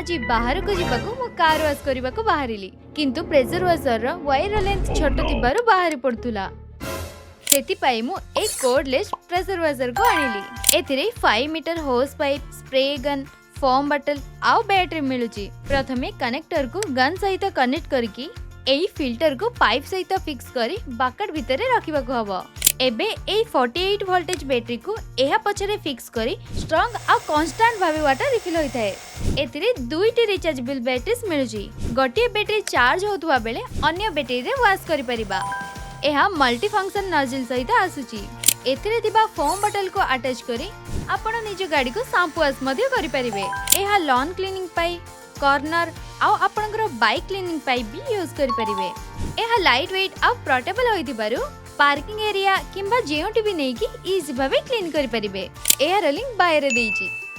आज बाहर को जीवाको मो कार वाश करबाको बाहरिली किंतु प्रेशर वाशर रो वायर लेंथ छोट थिबारु बाहरी पड़तुला सेति पाई मु एक कोर्डलेस प्रेशर वाशर को आनिली। एथिरे 5 metre hose pipe, spray gun, foam bottle आउ बैटरी मिलुची। प्रथमे कनेक्टर को गन सहित कनेक्ट करके एई फिल्टर को पाइप सहित फिक्स करी बकेट भितर रखिबाको हबो। एबे एई 48 वोल्टेज बैटरी को एहा पछरे फिक्स करी स्ट्रांग आ कांस्टेंट भाबे वाटर रिफिल होइथाय। एथिरे दुईटी रिचार्जेबल बैटरीज मिलुची। गोटे बैटरी चार्ज होतुवा बेले अन्य बैटरी रे वॉश करि परिबा। एहा मल्टी फंक्शन नोजल सहित आसुची। एथिरे दिबा फोम बॉटल को अटैच करी आपण निज गाड़ी को शैम्पू वॉश मध्य करि परिबे। एहा लॉन क्लीनिंग पाई, कॉर्नर आउ आपनकर बाइक क्लीनिंग पाई भी यूज करि परिबे। एहा लाइट वेट आ पोर्टेबल होइतिबारु पार्किंग एरिया किंबा जेउटी भी नेकी इजी भाबे क्लीन करि परिबे। एहा लिंक बाहर देइची।